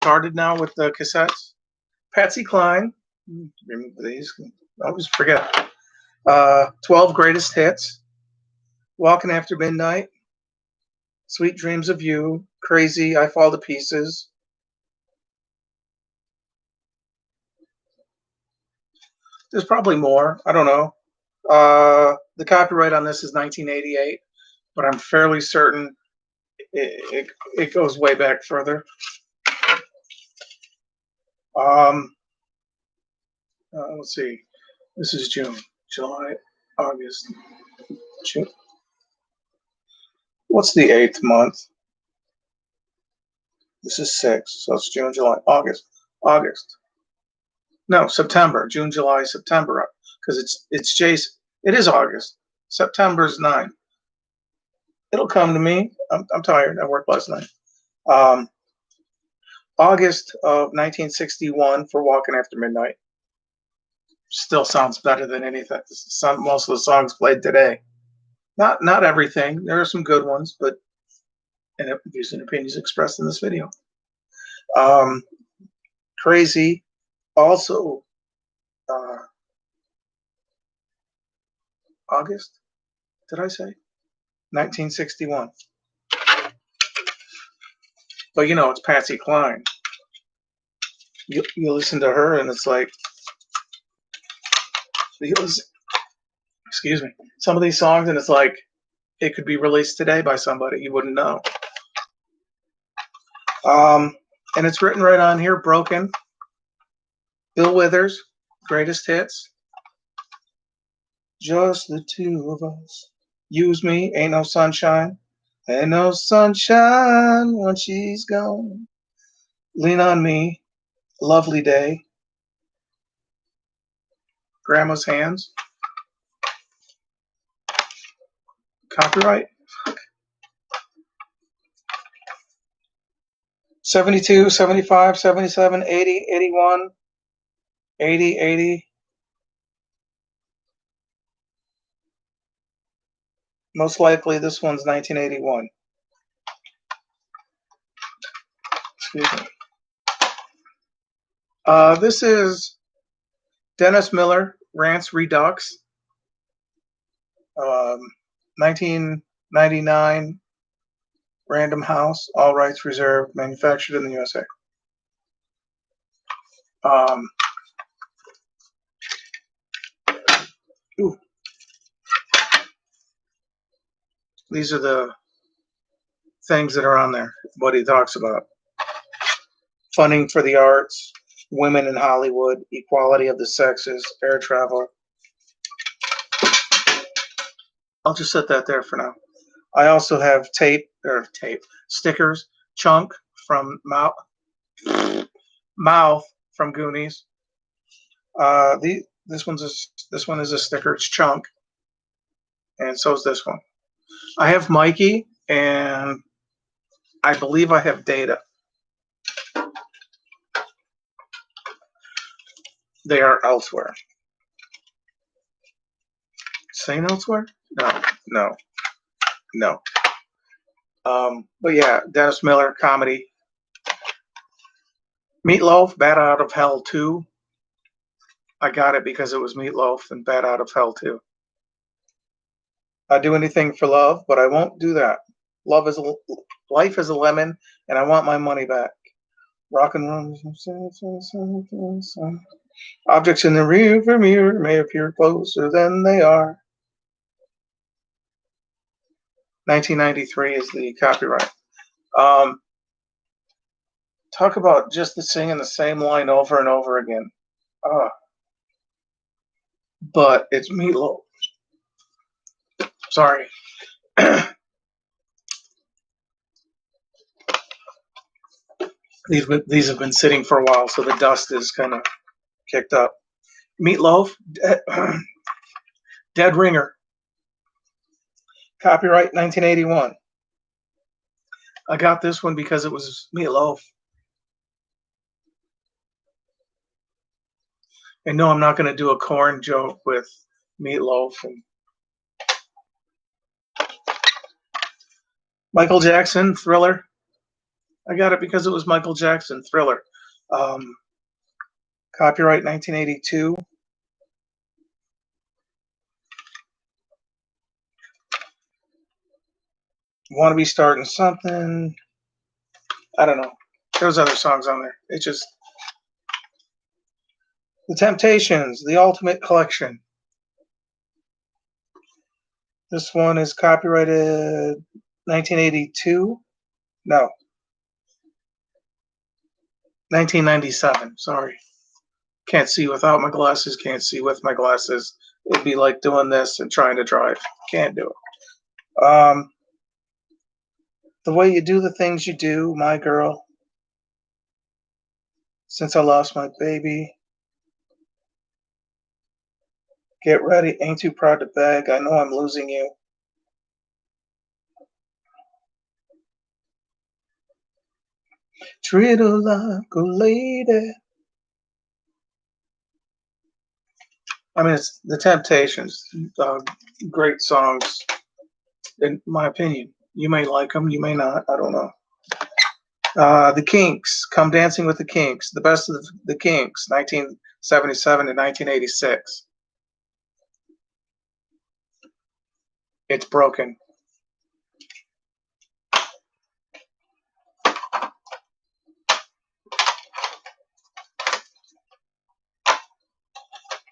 started now with the cassettes. Patsy Cline. Remember these? I always forget. 12 Greatest Hits. Walking After Midnight. Sweet Dreams of You. Crazy. I Fall to Pieces. There's probably more. I don't know. The copyright on this is 1988, but I'm fairly certain it goes way back further. Let's see. This is June, July, August, June. What's the 8th month? This is 6, so it's June, July, August. No, September, June, July, September, because it's Jason. It is August. September's 9. It'll come to me. I'm tired. I worked last night. August of 1961 for Walking After Midnight. Still sounds better than anything. Most of the songs played today. Not everything. There are some good ones, but and views and opinions expressed in this video. Crazy. Also, August. Did I say 1961? But you know, it's Patsy Cline. You listen to her, and it's like, excuse me, some of these songs, and it's like it could be released today by somebody you wouldn't know. And it's written right on here, Broken. Bill Withers, Greatest Hits. Just the two of us. Use Me, Ain't No Sunshine. Ain't no sunshine when she's gone. Lean on Me, Lovely Day. Grandma's Hands. Copyright. 72, 75, 77, 80, 81, 80, 80. Most likely this one's 1981. Excuse me. This is Dennis Miller, Rants Redux. 1999, Random House, all rights reserved, manufactured in the USA. These are the things that are on there, what he talks about. Funding for the arts, women in Hollywood, equality of the sexes, air travel. I'll just set that there for now. I also have stickers. Chunk from Mouth from Goonies. This one is a sticker. It's Chunk, and so is this one. I have Mikey, and I believe I have Data. They are elsewhere. Saying elsewhere? No. But yeah, Dennis Miller, comedy. Meatloaf, Bat Out of Hell 2. I got it because it was Meatloaf and Bat Out of Hell 2. I'd do anything for love, but I won't do that. Life is a lemon, and I want my money back. Rock and roll. Objects in the rearview mirror may appear closer than they are. 1993 is the copyright. Talk about just singing the same line over and over again. But it's Meatloaf. Sorry. These have been sitting for a while, so the dust is kind of kicked up. Meatloaf, Dead Ringer. Copyright 1981. I got this one because it was Meatloaf. And no, I'm not going to do a corn joke with Meatloaf. And Michael Jackson, Thriller. I got it because it was Michael Jackson, Thriller. Um, Copyright 1982. Want to be starting something. I don't know. There's other songs on there. It's just The Temptations, The Ultimate Collection. This one is copyrighted 1982. No, 1997. Sorry. Can't see without my glasses. Can't see with my glasses. It'd be like doing this and trying to drive. Can't do it. The way you do the things you do, my girl. Since I lost my baby. Get ready. Ain't too proud to beg. I know I'm losing you. Treat her like a lady. I mean, it's The Temptations. Great songs, in my opinion. You may like them, you may not. I don't know. The Kinks, Come Dancing with the Kinks, the best of the Kinks, 1977 to 1986. It's broken.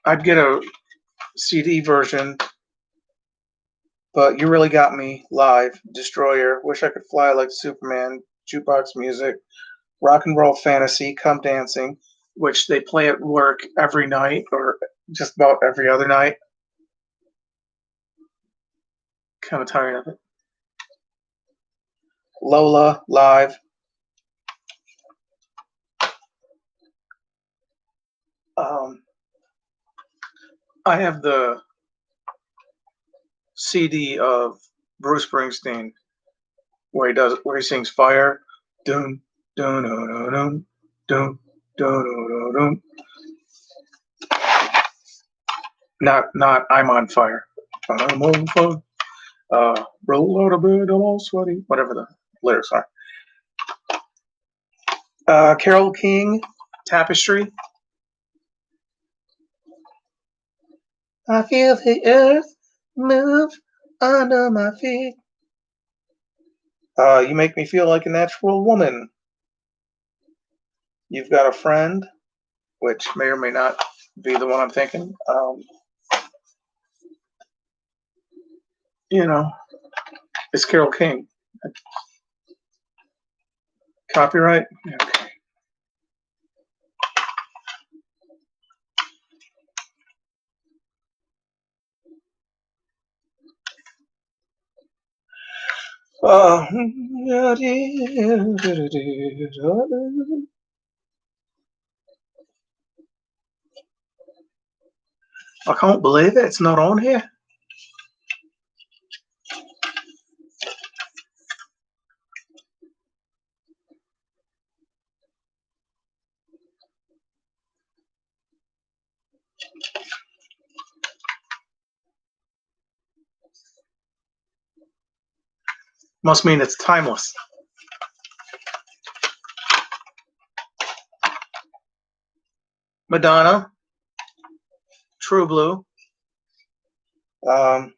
I'd get a CD version, but You Really Got Me live. Destroyer, Wish I Could Fly Like Superman, Jukebox Music, Rock and Roll Fantasy, Come Dancing, which they play at work every night or just about every other night. Kind of tired of it. Lola live. I have the CD of Bruce Springsteen where he sings Fire. Dun dun dun dun dun dun dun dun. Not I'm on fire. I'm on fire. Roll out a bed, I'm all sweaty. Whatever the lyrics are. Carole King, Tapestry. I feel the earth move under my feet. You make me feel like a natural woman. You've got a friend, which may or may not be the one I'm thinking. It's Carole King. Copyright? Okay. I can't believe it. It's not on here. Must mean it's timeless. Madonna, True Blue. Papa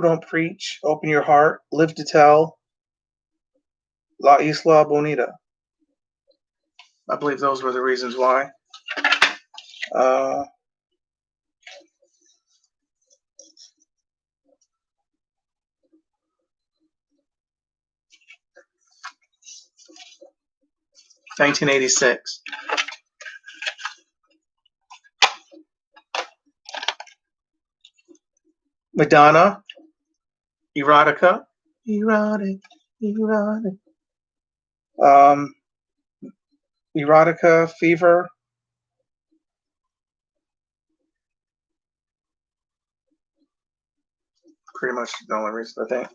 Don't Preach, Open Your Heart, Live to Tell, La Isla Bonita. I believe those were the reasons why. 1986. Madonna, Erotica. Erotic. Erotica, Fever. Pretty much the only reason, I think.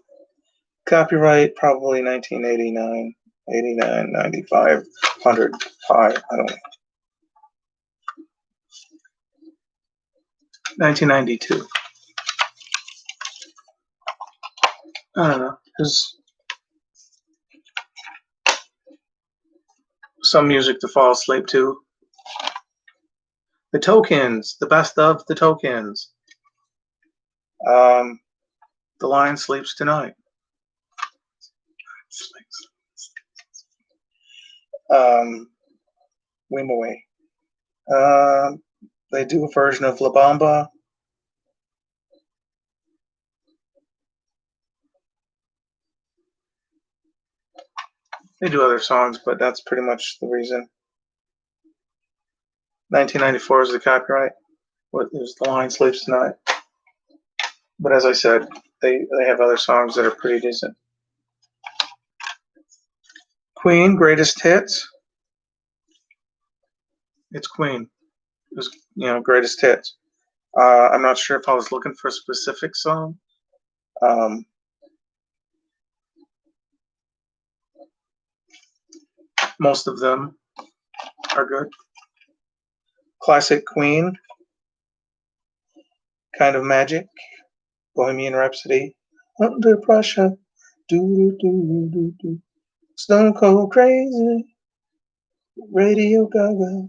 Copyright, probably 1989, 89, 95, 100, pi, I don't know. 1992. I don't know. There's some music to fall asleep to. The Tokens, the best of the Tokens. The Lion Sleeps Tonight. Weem Away. They do a version of La Bamba. They do other songs, but that's pretty much the reason. 1994 is the copyright. What is The Lion Sleeps Tonight? But as I said, they have other songs that are pretty decent. Queen, Greatest Hits. It's Queen. It was, Greatest Hits. I'm not sure if I was looking for a specific song. Most of them are good. Classic Queen. Kind of Magic. Bohemian Rhapsody. Under Pressure. Do do do do do. Stone Cold Crazy. Radio Gaga.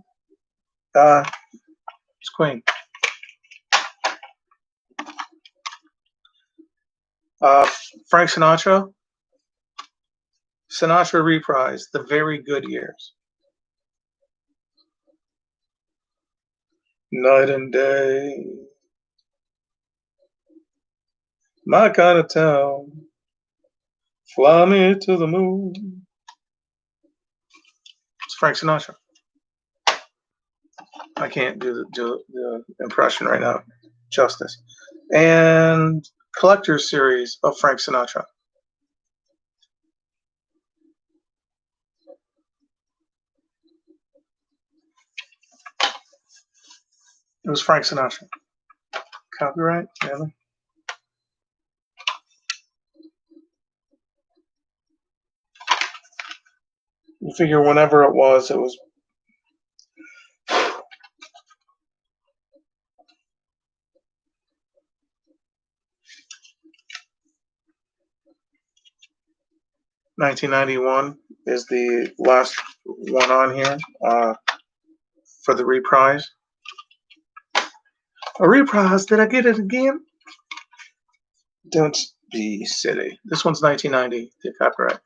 It's Queen. Frank Sinatra. Sinatra reprise, The Very Good Years. Night and Day. My kind of town. Fly me to the moon. It's Frank Sinatra. I can't do the impression right now justice. And collector's series of Frank Sinatra. It was Frank Sinatra. Copyright, really? You figure whenever it was 1991 is the last one on here for the reprise. A reprise? Did I get it again? Don't be silly. This one's 1990, the copyright.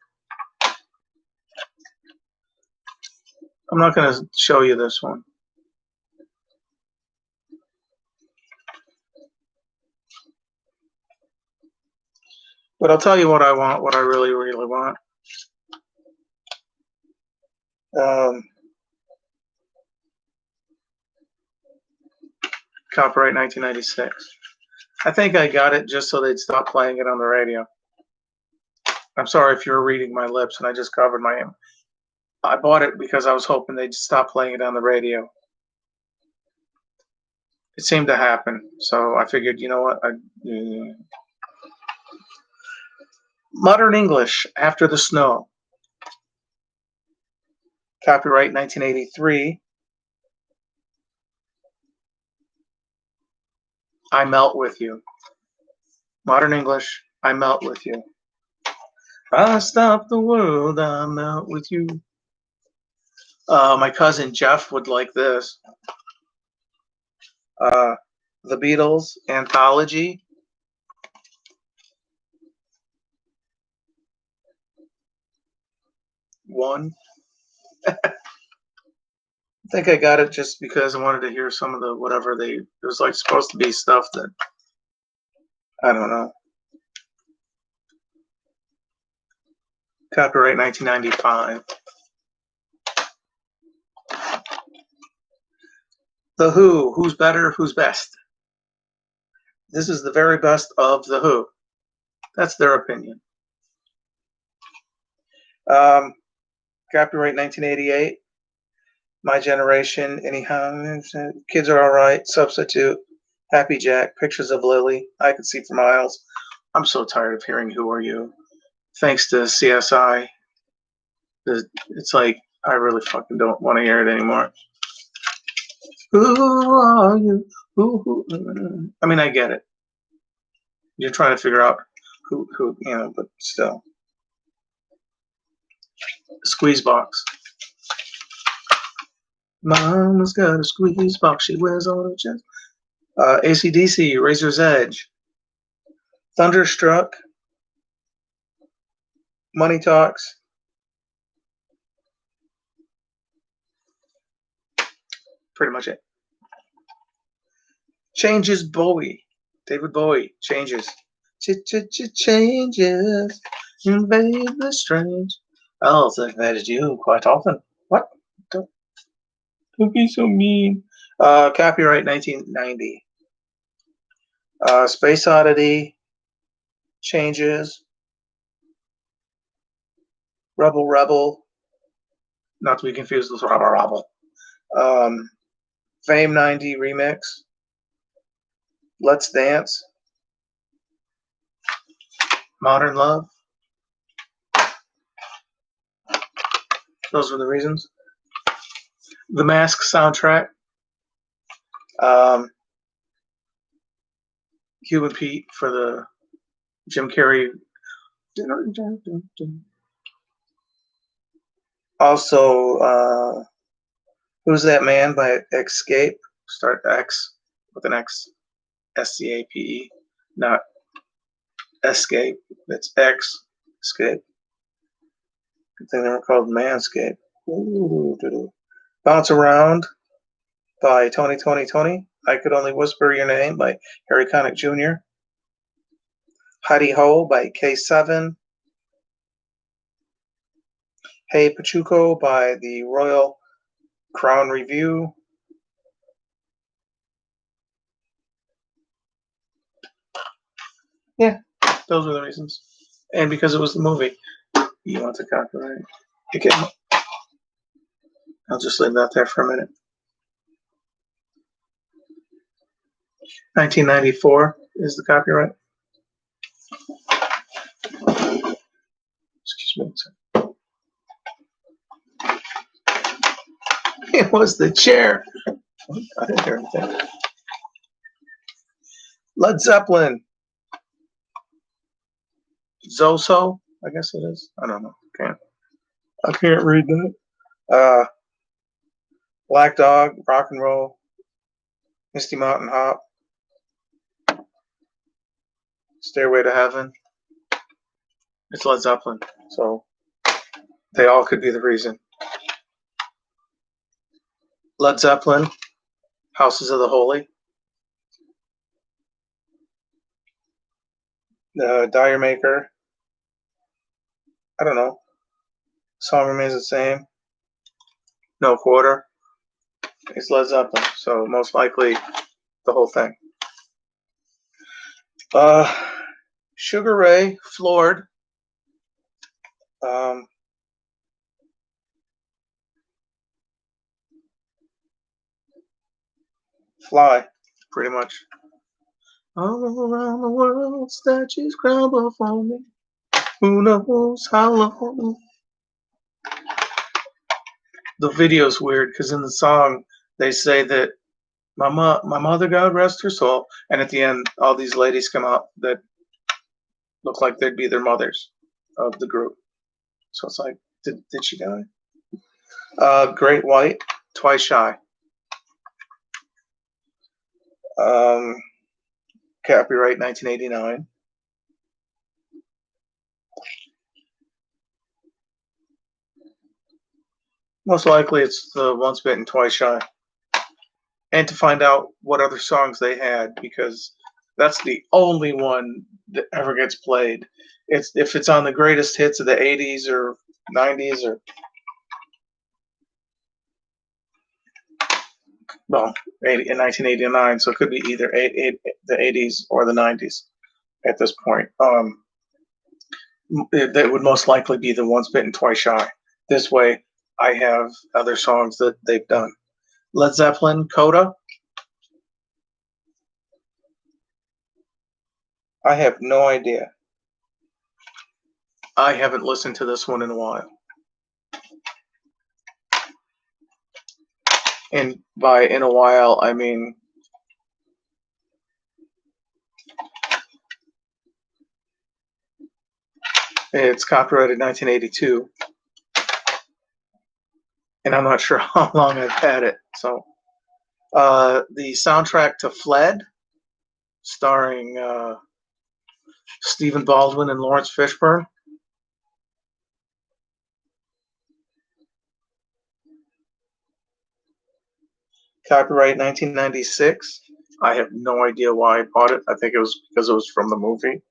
I'm not going to show you this one. But I'll tell you what I want, what I really, really want. Copyright 1996. I think I got it just so they'd stop playing it on the radio. I'm sorry if you're reading my lips and I just covered my hand. I bought it because I was hoping they'd stop playing it on the radio. It seemed to happen, so I figured, you know what? Modern English, After the Snow. Copyright 1983. I Melt With You. Modern English, I Melt With You. I stop the world, I melt with you. My cousin Jeff would like this. The Beatles Anthology. One. I think I got it just because I wanted to hear some of the whatever it was like supposed to be stuff that I don't know. Copyright 1995. The Who, Who's Better, Who's Best? This is the very best of The Who. That's their opinion. Copyright 1988. My Generation, Anyhow, Kids Are Alright, Substitute, Happy Jack, Pictures of Lily, I Can See for Miles. I'm so tired of hearing Who Are You? Thanks to CSI. It's like, I really fucking don't want to hear it anymore. Who are you? Who? I mean, I get it. You're trying to figure out who, you know, but still. Squeeze box. Mama's got a squeeze box. She wears on her chest. AC/DC, Razor's Edge. Thunderstruck. Money Talks. Pretty much it. Changes, Bowie. David Bowie, Changes. Changes. Invade the strange. I'll think that is you quite often. What? Don't be so mean. Copyright 1990. Space Oddity. Changes. Rebel Rebel. Not to be confused with Rebel Rebel. Fame 90 remix. Let's Dance. Modern Love. Those were the reasons. The Mask soundtrack. Cuban Pete for the Jim Carrey. Also, Who's That Man by Escape. Start X with an X. SCAPE. Not Escape. It's X. Escape. Good thing they were called Manscape. Bounce Around by Tony. I Could Only Whisper Your Name by Harry Connick Jr. Hidey Ho by K7. Hey Pachuco by the Royal Crown Review. Yeah, those were the reasons. And because it was the movie, you want to copyright. Okay. I'll just leave that there for a minute. 1994 is the copyright. Excuse me. It was the chair. I didn't hear anything. Led Zeppelin. Zoso, I guess it is. I don't know. I can't read that. Black Dog, Rock and Roll, Misty Mountain Hop, Stairway to Heaven. It's Led Zeppelin, so they all could be the reason. Led Zeppelin, Houses of the Holy. Dire Maker. I don't know. Song remains the same. No Quarter. It's Led Zeppelin, so most likely the whole thing. Sugar Ray, Floored. Fly, pretty much. All around the world, statues crumble for me. Who knows how long? The video's weird because in the song they say that my mother, God rest her soul, and at the end all these ladies come out that look like they'd be their mothers of the group. So it's like, did she die? Great White, Twice Shy. Copyright 1989. Most likely it's the Once Bitten, Twice Shy. And to find out what other songs they had, because that's the only one that ever gets played. If it's on the greatest hits of the 80s or 90s or well, in 1989, so it could be either the 80s or the 90s at this point. That would most likely be the Once Bitten, Twice Shy. This way, I have other songs that they've done. Led Zeppelin, Coda. I have no idea. I haven't listened to this one in a while. And by in a while, I mean It's copyrighted 1982, and I'm not sure how long I've had it. So, the soundtrack to Fled, starring Stephen Baldwin and Lawrence Fishburne. Copyright 1996. I have no idea why I bought it. I think it was because it was from the movie.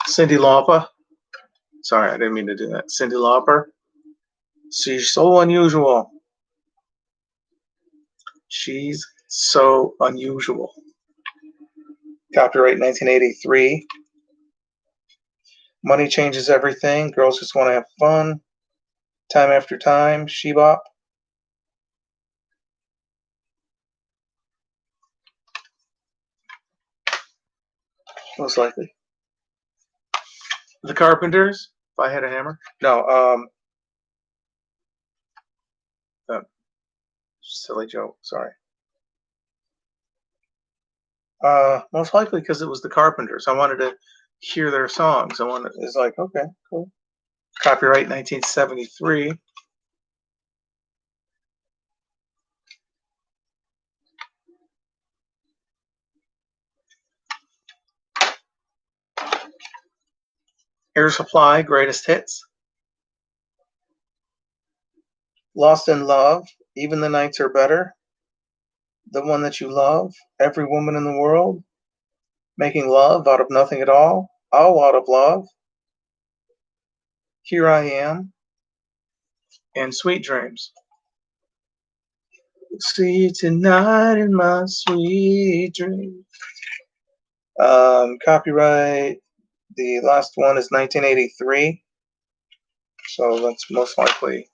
Cyndi Lauper. Sorry, I didn't mean to do that. Cyndi Lauper. She's so unusual. She's so unusual. Copyright 1983. Money Changes Everything. Girls Just Want to Have Fun. Time After Time. She-Bop. Most likely. The Carpenters. If I Had a Hammer. No. Silly joke. Sorry. Most likely because it was the Carpenters. I wanted to hear their songs. It's like, okay, cool. Copyright 1973. Air Supply, Greatest Hits. Lost in Love, Even the Nights Are Better. The One That You Love, Every Woman in the World. Making Love Out of Nothing at All Out of Love. Here I Am, and Sweet Dreams. See you tonight in my sweet dreams. Copyright, the last one is 1983. So that's most likely.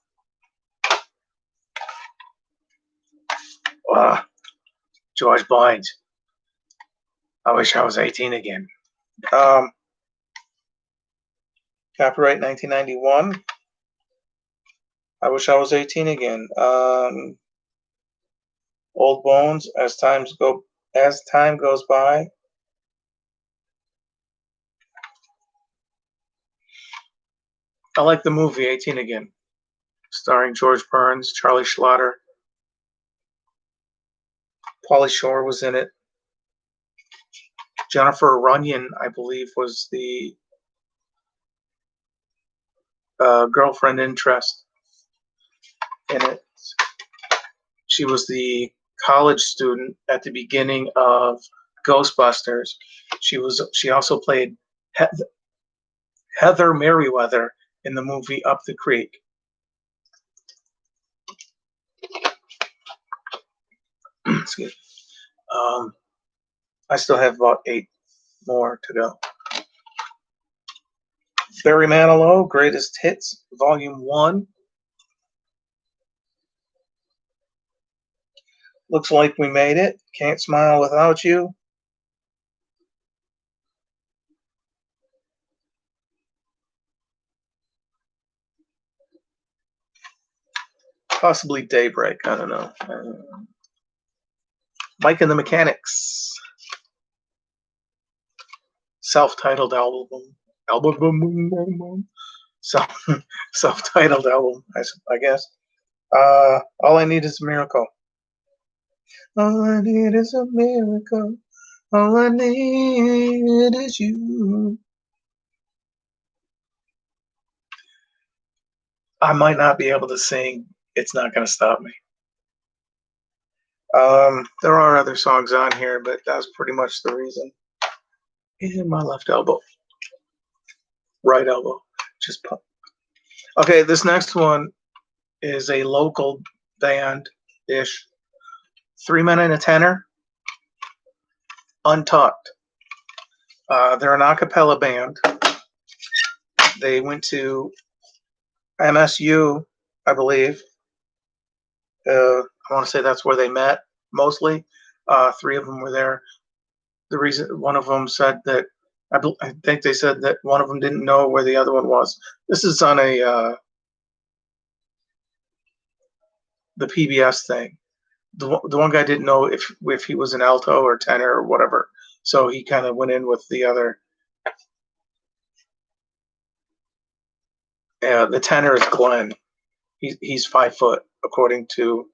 George Boyd. I wish I was 18 again. Copyright 1991. I wish I was 18 again. Old Bones, As Time Goes By. I like the movie 18 Again, starring George Burns, Charlie Schlatter. Pauly Shore was in it. Jennifer Runyon, I believe, was the girlfriend interest in it. She was the college student at the beginning of Ghostbusters. She also played Heather Merriweather in the movie Up the Creek. Excuse me. I still have about 8 more to go. Barry Manilow, Greatest Hits, Volume 1. Looks Like We Made It, Can't Smile Without You. Possibly Daybreak, I don't know. Mike and the Mechanics. Self-titled album. Self-titled album, I guess. All I Need Is a Miracle. All I need is a miracle. All I need is you. I might not be able to sing. It's Not Gonna Stop Me. There are other songs on here, but that's pretty much the reason. In my left elbow. Right elbow. Just pump. Okay, this next one is a local band-ish. 3 Men and a Tenor. Untucked. They're an a cappella band. They went to MSU, I believe. I want to say that's where they met mostly. 3 of them were there. The reason one of them said that, I think they said that one of them didn't know where the other one was. This is on the PBS thing. the one guy didn't know if he was an alto or tenor or whatever, so he kind of went in with the other. The tenor is Glenn. He's 5 foot, according to,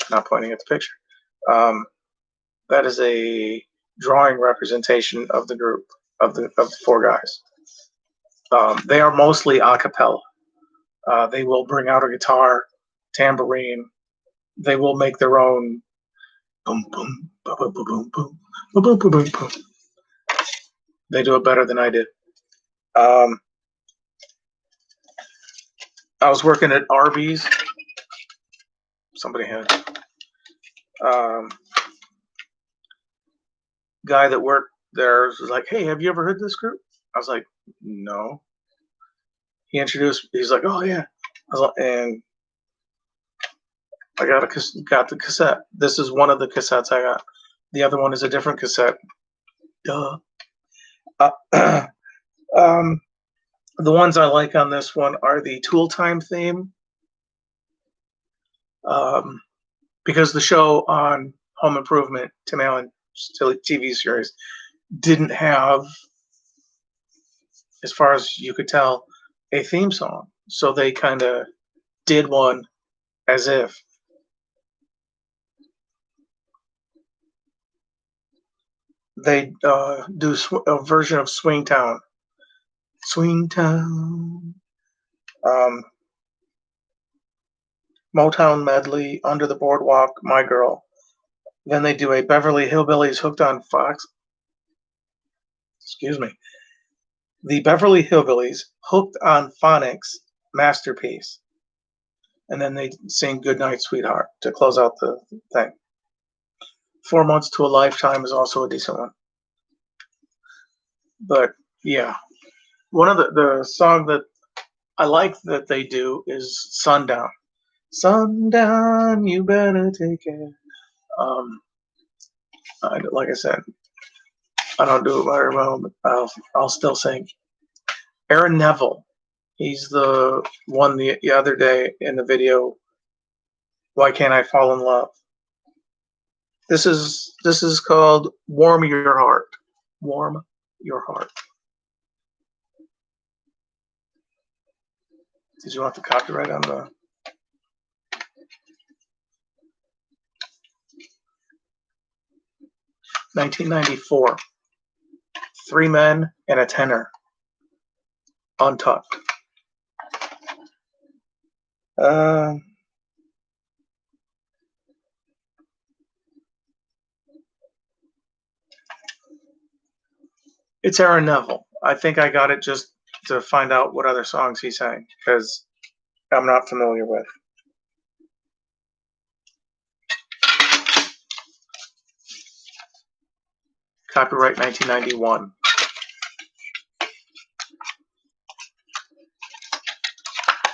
not pointing at the picture. That is a drawing representation of the group of the 4 guys. They are mostly a cappella. They will bring out a guitar, tambourine. They will make their own boom boom boom boom boom boom boom boom boom boom. They do it better than I did. I was working at Arby's. Somebody had guy that worked there was like, "Hey, have you ever heard this group?" I was like, "No." He introduced. He's like, "Oh yeah," and I got the cassette. This is one of the cassettes I got. The other one is a different cassette. Duh. The ones I like on this one are the Tool Time theme, because the show on Home Improvement, Tim Allen TV series, didn't have, as far as you could tell, a theme song. So they kind of did one as if. They do a version of Swing Town. Swing Town. Motown medley, Under the Boardwalk, My Girl. Then they do a Beverly Hillbillies Hooked on Fox. Excuse me. The Beverly Hillbillies Hooked on Phonics masterpiece. And then they sing Goodnight Sweetheart to close out the thing. 4 Months to a Lifetime is also a decent one. But yeah, one of the song that I like that they do is Sundown. Sundown, you better take care. Like I said, I don't do it very well, but I'll still sing. Aaron Neville, he's the one the other day in the video, Why Can't I Fall in Love? This is called Warm Your Heart. Warm Your Heart. Did you want the copyright on the... $1994. 3 men and a tenor. Untucked. It's Aaron Neville. I think I got it just to find out what other songs he sang, because I'm not familiar with. Copyright 1991.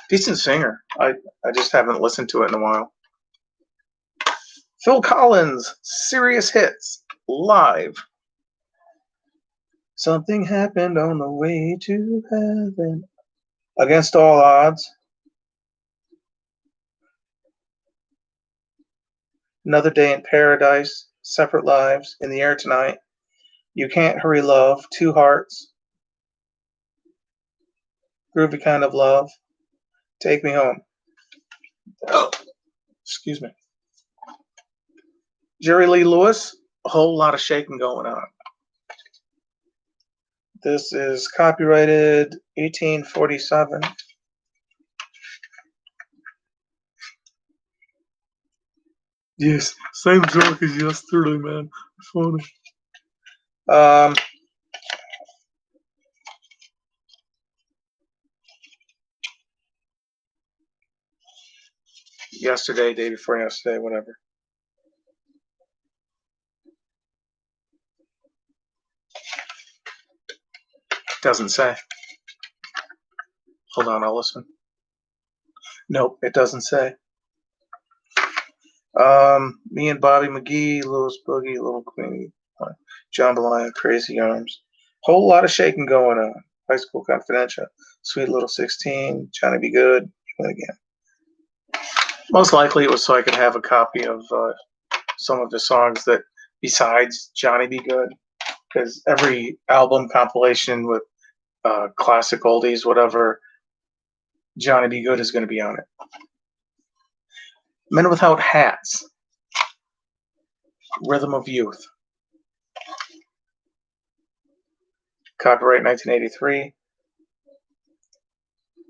Decent singer. I just haven't listened to it in a while. Phil Collins, Serious Hits, live. Something happened on the way to heaven. Against All Odds. Another Day in Paradise. Separate Lives. In the Air Tonight. You Can't Hurry Love. Two Hearts. Groovy Kind of Love. Take Me Home. Oh, excuse me. Jerry Lee Lewis. A whole lot of shaking going on. This is copyrighted 1847. Yes, same joke as yesterday, man. Funny. Yesterday, day before yesterday, whatever. Doesn't say. Hold on, I'll listen. Nope, it doesn't say. Me and Bobby McGee, Louis Boogie, Little Queenie, Jambalaya, Crazy Arms. Whole lot of shaking going on. High School Confidential, Sweet Little 16, Johnny Be Good, Again. Most likely it was so I could have a copy of some of the songs that besides Johnny B. Good, because every album compilation with classic oldies, whatever, Johnny B. Good is going to be on it. Men Without Hats, Rhythm of Youth. Copyright 1983.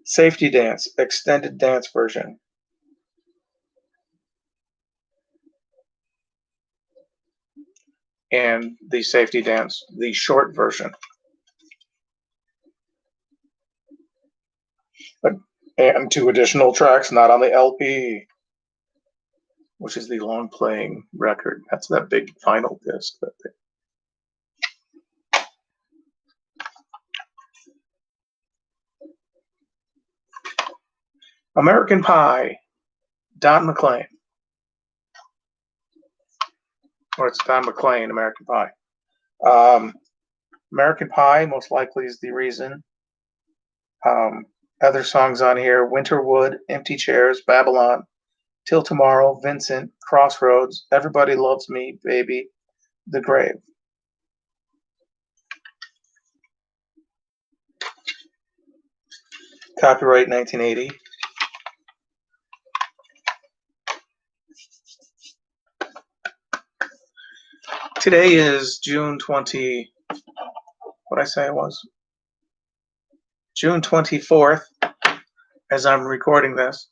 Safety Dance, extended dance version. And the Safety Dance, the short version. And 2 additional tracks not on the LP, which is the long playing record. That's that big vinyl disc. American Pie, Don McLean. Or it's Don McLean, American Pie. American Pie most likely is the reason. Other songs on here: Winterwood, Empty Chairs, Babylon, Till Tomorrow, Vincent, Crossroads, Everybody Loves Me, Baby, The Grave. Copyright 1980. Today is June 20. What did I say it was? June 24th, as I'm recording this.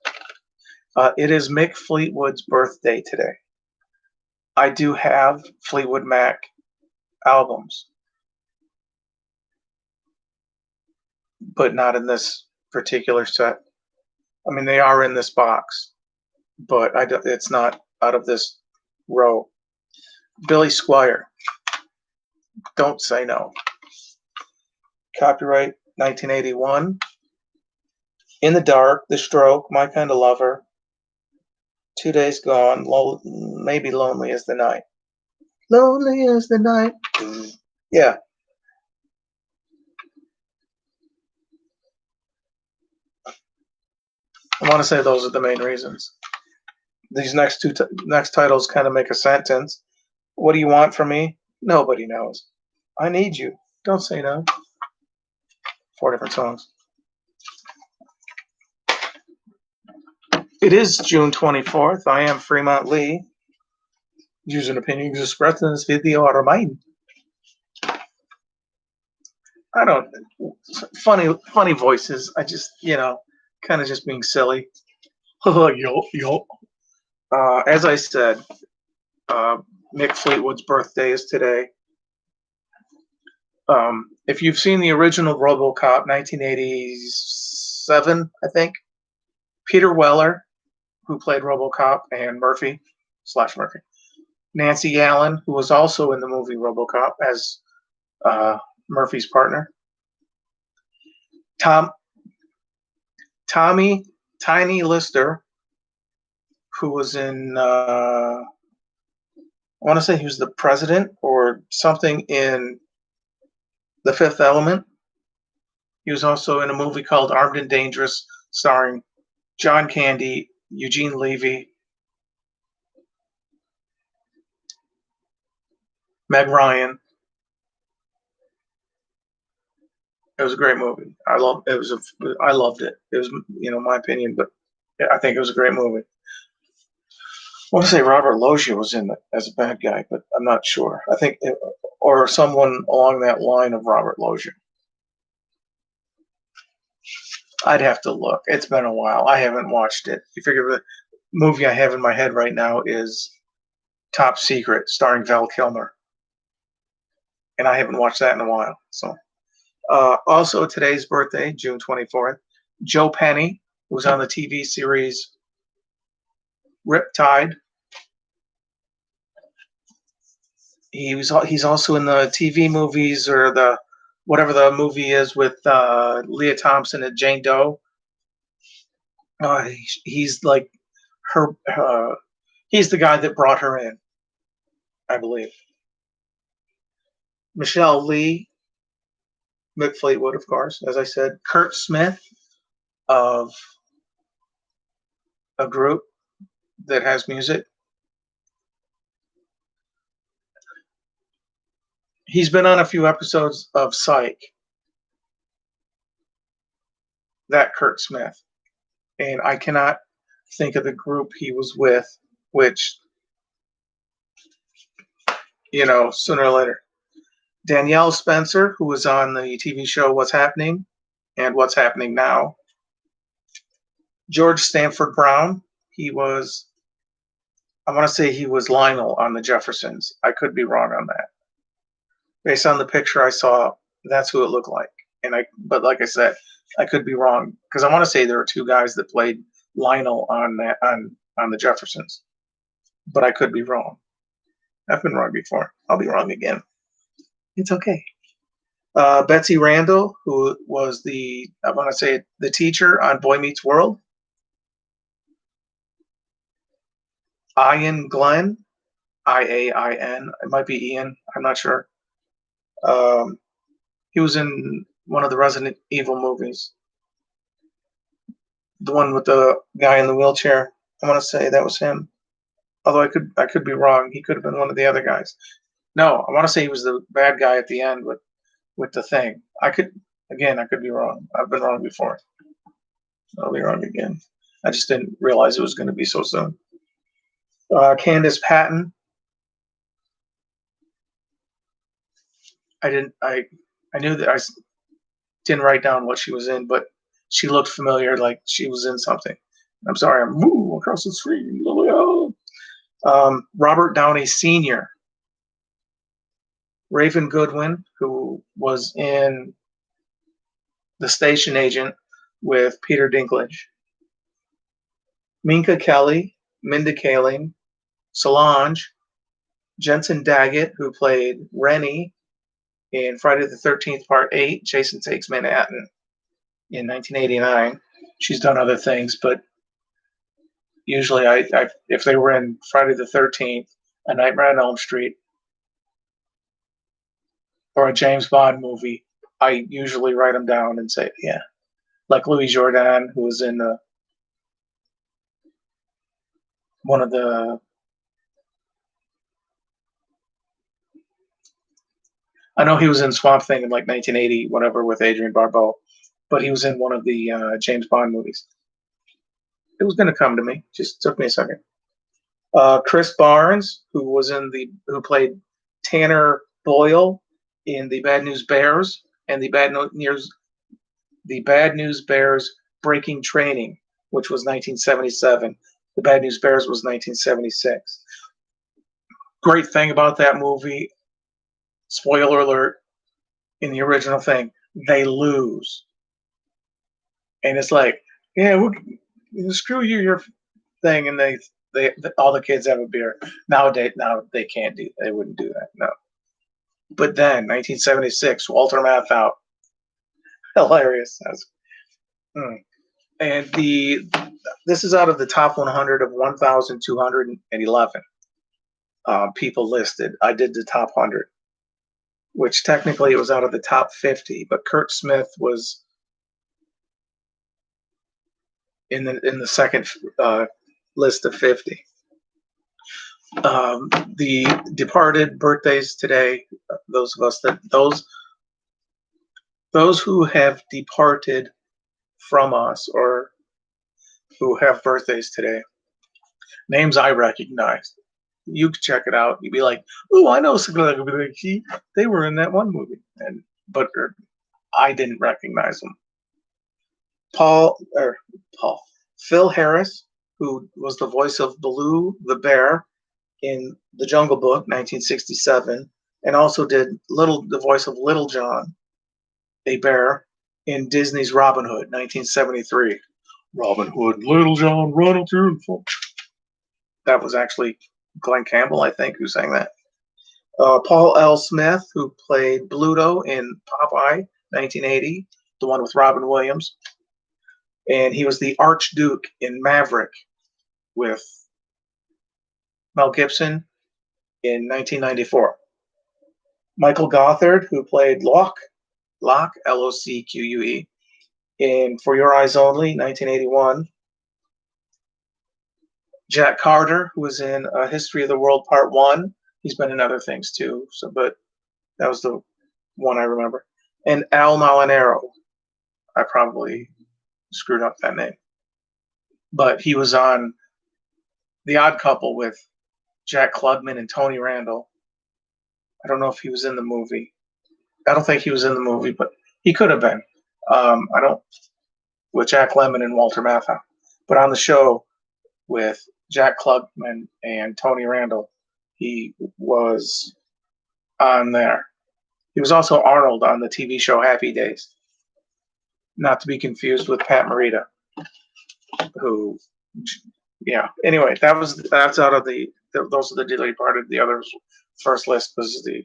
It is Mick Fleetwood's birthday today. I do have Fleetwood Mac albums, but not in this particular set. I mean, they are in this box, but it's not out of this row. Billy Squier, Don't Say No. Copyright 1981. In the Dark, The Stroke, My Kind of Lover, 2 Days Gone, Maybe Lonely as the Night. Lonely as the Night. Yeah. I want to say those are the main reasons. These next next titles kind of make a sentence. What do you want from me? Nobody knows. I need you. Don't say no. 4 different songs. It is June 24th. I am Fremont Lee. Views and opinions expressed in this video are mine. I don't. Funny voices. I just, kind of just being silly. Yo. As I said, Mick Fleetwood's birthday is today. If you've seen the original RoboCop, 1987, I think, Peter Weller, who played RoboCop, and Murphy. Nancy Allen, who was also in the movie RoboCop as Murphy's partner. Tommy Tiny Lister, who was in, I want to say he was the president or something in The Fifth Element. He was also in a movie called Armed and Dangerous, starring John Candy, Eugene Levy, Meg Ryan. It was a great movie. I loved it. I loved it. It was, my opinion, but I think it was a great movie. I want to say Robert Loggia was in it as a bad guy, but I'm not sure. I think, or someone along that line of Robert Loggia. I'd have to look. It's been a while. I haven't watched it. You figure the movie I have in my head right now is Top Secret, starring Val Kilmer, and I haven't watched that in a while. So, also today's birthday, June 24th, Joe Penny, who was on the TV series Riptide. He's also in the TV movies, or whatever the movie is with Leah Thompson and Jane Doe. He's like her. He's the guy that brought her in, I believe. Michelle Lee, Mick Fleetwood, of course, as I said. Kurt Smith of a group, that has music. He's been on a few episodes of Psych, that Kurt Smith, and I cannot think of the group he was with, which, sooner or later. Danielle Spencer, who was on the TV show What's Happening and What's Happening Now. George Stanford Brown, I want to say he was Lionel on the Jeffersons. I could be wrong on that. Based on the picture I saw, that's who it looked like. But like I said, I could be wrong because I want to say there were two guys that played Lionel on the Jeffersons, but I could be wrong. I've been wrong before. I'll be wrong again. It's okay. Betsy Randall, who was the teacher on Boy Meets World. Ian Glenn, Iain. It might be Ian. I'm not sure. He was in one of the Resident Evil movies. The one with the guy in the wheelchair. I want to say that was him. Although I could be wrong. He could have been one of the other guys. No, I want to say he was the bad guy at the end with the thing. I could be wrong. I've been wrong before. I'll be wrong again. I just didn't realize it was going to be so soon. Candace Patton. I knew that I didn't write down what she was in, but she looked familiar, like she was in something. I'm sorry, I'm moving across the screen. Robert Downey Sr. Raven Goodwin, who was in The Station Agent with Peter Dinklage. Minka Kelly, Minda Kaling, Solange, Jensen Daggett, who played Rennie in Friday the 13th Part 8, Jason Takes Manhattan in 1989. She's done other things, but usually if they were in Friday the 13th, A Nightmare on Elm Street, or a James Bond movie, I usually write them down and say, yeah. Like Louis Jourdan, who was in one of the... I know he was in Swamp Thing in like 1980, whatever, with Adrienne Barbeau, but he was in one of the James Bond movies. It was going to come to me. Just took me a second. Chris Barnes, who played Tanner Boyle in the Bad News Bears and the Bad News Bears Breaking Training, which was 1977. The Bad News Bears was 1976. Great thing about that movie, spoiler alert, in the original thing, they lose. And it's like, yeah, screw you, your thing, and they all the kids have a beer. Now they can't they wouldn't do that, no. But then 1976, Walter Matthau, hilarious. And this is out of the top 100 of 1,211 people listed. I did the top 100, which technically it was out of the top 50, but Kurt Smith was in the second list of 50. The departed birthdays today, those who have departed from us or who have birthdays today, names I recognize. You can check it out. You'd be like, "Oh, I know they were in that one movie," but I didn't recognize them. Phil Harris, who was the voice of Baloo the bear in The Jungle Book, 1967, and also did the voice of Little John, a bear, in Disney's Robin Hood, 1973. Robin Hood, Little John, running through the forest. That was actually Glenn Campbell, I think, who sang that. Paul L. Smith, who played Bluto in Popeye, 1980, the one with Robin Williams. And he was the Archduke in Maverick with Mel Gibson in 1994. Michael Gothard, who played Locke, Locque, in For Your Eyes Only, 1981. Jack Carter, who was in History of the World Part 1. He's been in other things too, so but that was the one I remember. And Al Molinaro. I probably screwed up that name. But he was on The Odd Couple with Jack Klugman and Tony Randall. I don't know if he was in the movie. I don't think he was in the movie, but he could have been. I don't with Jack Lemmon and Walter Matthau. But on the show with Jack Klugman and Tony Randall, he was on there. He was also Arnold on the TV show Happy Days. Not to be confused with Pat Morita, who, yeah. Anyway, that's out of those are the dearly parted. The others first list was the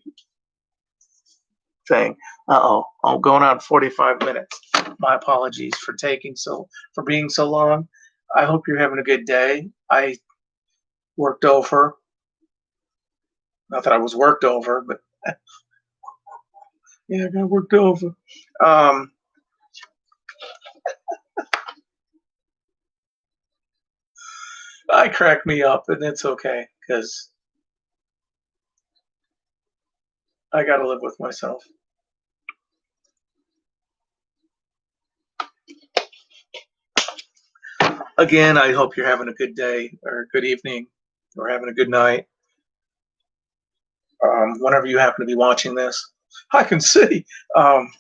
thing. I'm going on 45 minutes. My apologies for being so long. I hope you're having a good day. I worked over. Not that I was worked over, but yeah, I got worked over. I crack me up, and it's okay because I got to live with myself. Again, I hope you're having a good day or a good evening or having a good night. Whenever you happen to be watching this, I can see. I'm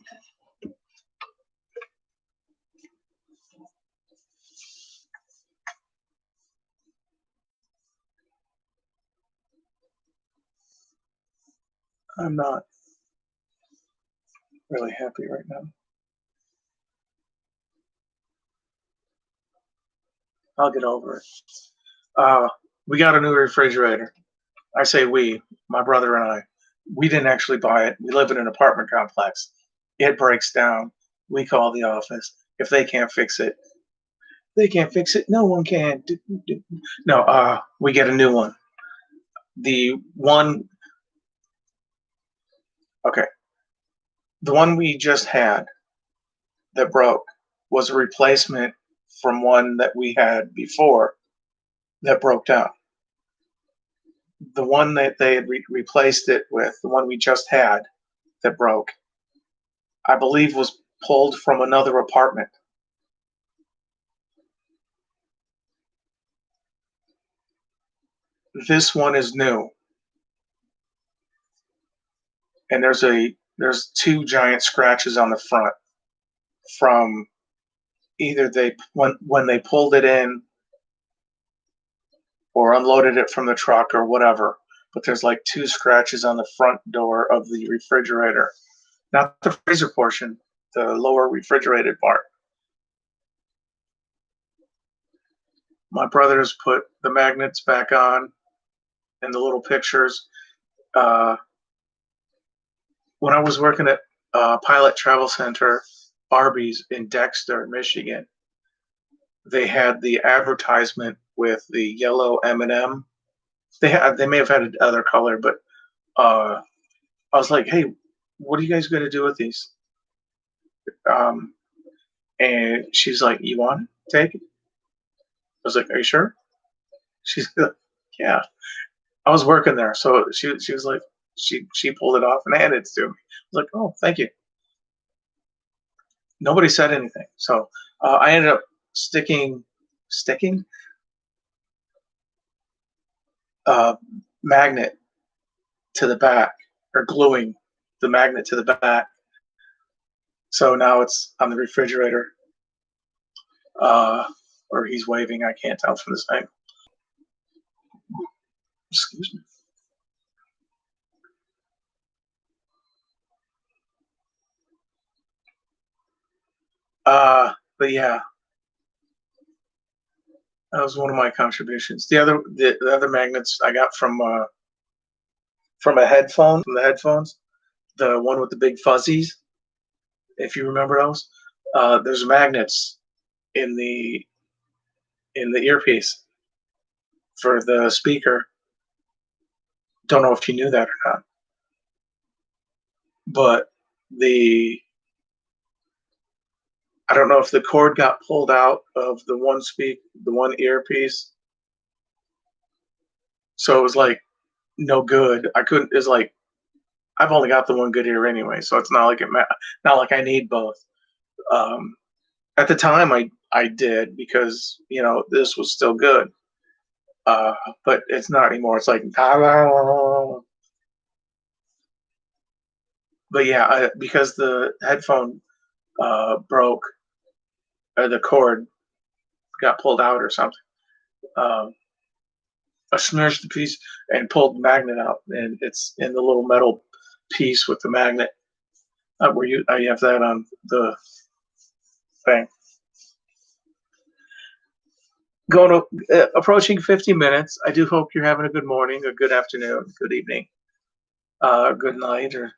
not really happy right now. I'll get over it. We got a new refrigerator. I say we, my brother and I. We didn't actually buy it. We live in an apartment complex. It breaks down. We call the office. If they can't fix it, they can't fix it. No one can. No, we get a new one. The one, okay, the one we just had that broke was a replacement from one that we had before that broke down. The one that they had replaced it with, the one we just had that broke, I believe was pulled from another apartment. This one is new. And there's two giant scratches on the front from either when they pulled it in or unloaded it from the truck or whatever. But there's like two scratches on the front door of the refrigerator. Not the freezer portion, the lower refrigerated part. My brothers put the magnets back on and the little pictures. When I was working at Pilot Travel Center, Arby's in Dexter, Michigan, they had the advertisement with the yellow M&M. They may have had another color, but I was like, hey, what are you guys going to do with these? And she's like, you want it? Take it. I was like, are you sure? She's like, yeah. I was working there, so she was like, she pulled it off and handed it to me. I was like, oh, thank you. Nobody said anything, so I ended up sticking magnet to the back or gluing the magnet to the back. So now it's on the refrigerator. Or he's waving. I can't tell from this angle. Excuse me. But yeah, that was one of my contributions. The other magnets I got from a headphone, from the headphones, the one with the big fuzzies. If you remember those, there's magnets in the earpiece for the speaker. Don't know if you knew that or not, but I don't know if the cord got pulled out of the one earpiece So it was like no good. I couldn't. It's like I've only got the one good ear anyway, so it's not like not like I need both. Um, at the time, I did because this was still good, uh, but it's not anymore. It's like, but yeah, because the headphone broke or the cord got pulled out or something. Um, I smashed the piece and pulled the magnet out, and it's in the little metal piece with the magnet. Where you have that on the thing. Going to approaching 50 minutes. I do hope you're having a good morning, a good afternoon, good evening, good night, or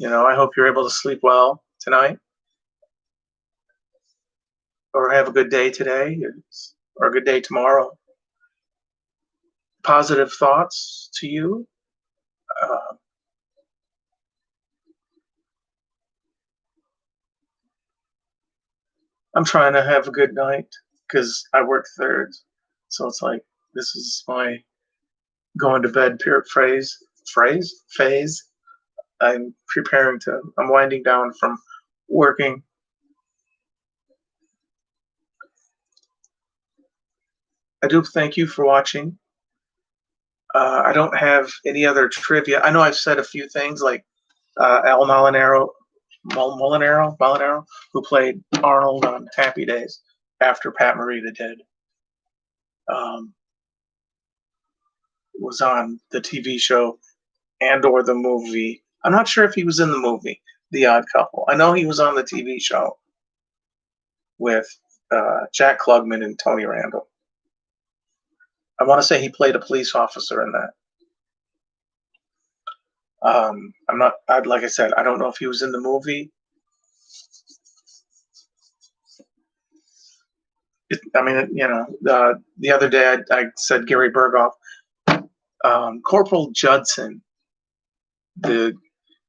I hope you're able to sleep well tonight, or have a good day today, or a good day tomorrow. Positive thoughts to you. Uh, I'm trying to have a good night because I work thirds, so it's like this is my going to bed phase. I'm winding down from working. I do thank you for watching. I don't have any other trivia. I know I've said a few things like Al Molinaro, who played Arnold on Happy Days after Pat Morita did, um, was on the TV show and or the movie. I'm not sure if he was in the movie The Odd Couple. I know he was on the TV show with Jack Klugman and Tony Randall. I want to say he played a police officer in that. I'm not. Like I said, I don't know if he was in the movie. The other day I said Gary Berghoff. Corporal Judson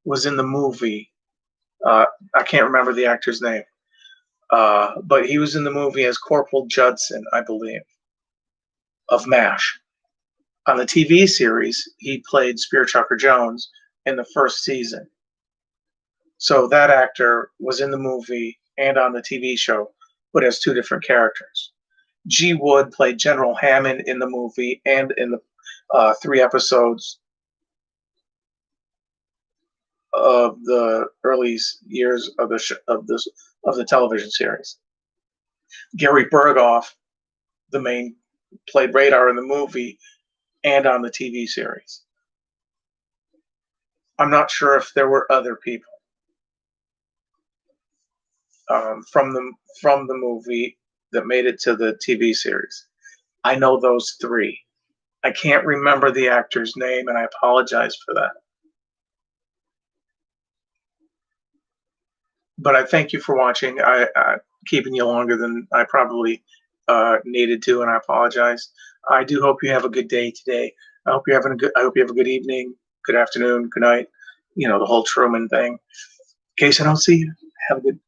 was in the movie. I can't remember the actor's name, but he was in the movie as Corporal Judson, I believe, of MASH. On the TV series, he played Spear Chucker Jones in the first season. So that actor was in the movie and on the TV show, but as two different characters. G. Wood played General Hammond in the movie and in the 3 episodes of the early years of the television series. Gary Berghoff, played Radar in the movie and on the TV series. I'm not sure if there were other people from the movie that made it to the TV series. I know those 3. I can't remember the actor's name, and I apologize for that. But I thank you for watching. I keeping you longer than I probably needed to, and I apologize. I do hope you have a good day today. I hope you have a good evening, good afternoon, good night. The whole Truman thing. In case I don't see you, have a good.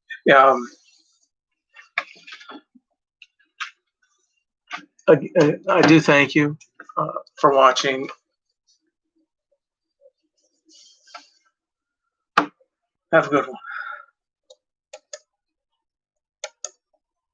I do thank you for watching. Have a good one.